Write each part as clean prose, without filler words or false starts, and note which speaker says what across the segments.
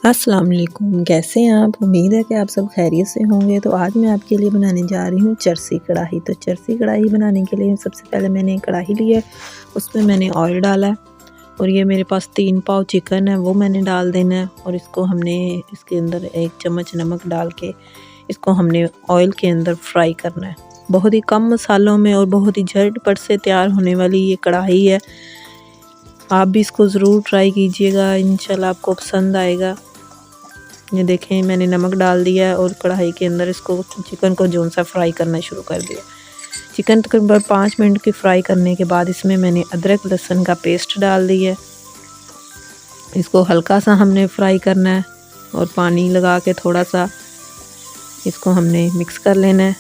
Speaker 1: अस्सलाम वालेकुम, कैसे हैं आप? उम्मीद है कि आप सब खैरियत से होंगे। तो आज मैं आपके लिए बनाने जा रही हूँ चरसी कढ़ाई। तो चरसी कढ़ाई बनाने के लिए सबसे पहले मैंने कढ़ाई ली है, उसमें मैंने ऑयल डाला है और ये मेरे पास 3 पाव चिकन है, वो मैंने डाल देना है। और इसको हमने इसके अंदर 1 चम्मच नमक डाल के इसको हमने ऑयल के अंदर फ्राई करना है। बहुत ही कम मसालों में और बहुत ही झटपट से तैयार होने वाली ये कढ़ाई है। आप भी इसको ज़रूर ट्राई कीजिएगा, इंशाल्लाह आपको पसंद आएगा। ये देखें, मैंने नमक डाल दिया है और कढ़ाई के अंदर इसको चिकन को जोन सा फ्राई करना शुरू कर दिया। चिकन तकरीबन 5 मिनट की फ्राई करने के बाद इसमें मैंने अदरक लहसुन का पेस्ट डाल दिया है। इसको हल्का सा हमने फ्राई करना है और पानी लगा के थोड़ा सा इसको हमने मिक्स कर लेना है।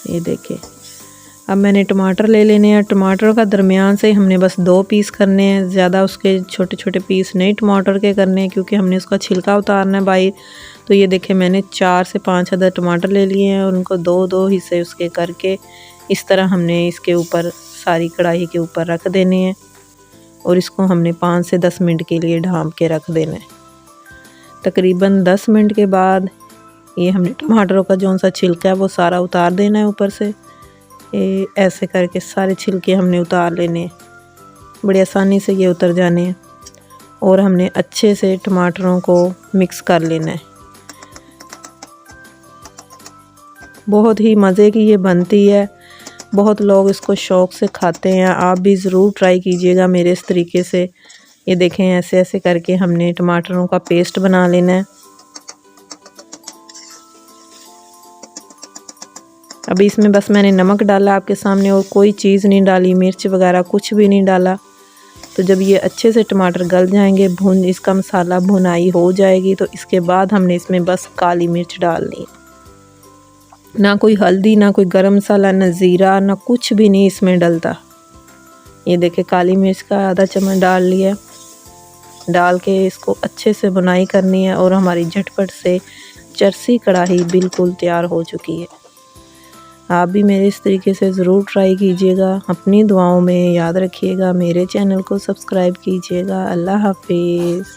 Speaker 1: ये देखिए, अब मैंने टमाटर ले लेने हैं। टमाटर का दरमियान से हमने बस 2 पीस करने हैं, ज़्यादा उसके छोटे छोटे पीस नहीं टमाटर के करने हैं, क्योंकि हमने उसका छिलका उतारना है बाहर। तो ये देखें, मैंने 4 से 5 अदद टमाटर ले लिए हैं और उनको 2-2 हिस्से उसके करके इस तरह हमने इसके ऊपर सारी कढ़ाई के ऊपर रख देने हैं और इसको हमने 5 से 10 मिनट के लिए ढाँप के रख देना है। तकरीबन 10 मिनट के बाद ये हमने टमाटरों का जो सा छिलका है वो सारा उतार देना है ऊपर से। ये ऐसे करके सारे छिलके हमने उतार लेने हैं, बड़ी आसानी से ये उतर जाने हैं। और हमने अच्छे से टमाटरों को मिक्स कर लेना है। बहुत ही मज़े की ये बनती है, बहुत लोग इसको शौक़ से खाते हैं। आप भी ज़रूर ट्राई कीजिएगा मेरे इस तरीके से। ये देखें, ऐसे ऐसे करके हमने टमाटरों का पेस्ट बना लेना है। अभी इसमें बस मैंने नमक डाला आपके सामने और कोई चीज़ नहीं डाली, मिर्च वगैरह कुछ भी नहीं डाला। तो जब ये अच्छे से टमाटर गल जाएंगे, भुन इसका मसाला भुनाई हो जाएगी, तो इसके बाद हमने इसमें बस काली मिर्च डालनी है। ना कोई हल्दी, ना कोई गरम मसाला, ना ज़ीरा, ना कुछ भी नहीं इसमें डलता। ये देखे, काली मिर्च का आधा चम्मच डाल लिया। डाल के इसको अच्छे से बुनाई करनी है और हमारी झटपट से चरसी कढ़ाई बिल्कुल तैयार हो चुकी है। आप भी मेरे इस तरीके से ज़रूर ट्राई कीजिएगा। अपनी दुआओं में याद रखिएगा, मेरे चैनल को सब्सक्राइब कीजिएगा। अल्लाह हाफिज़।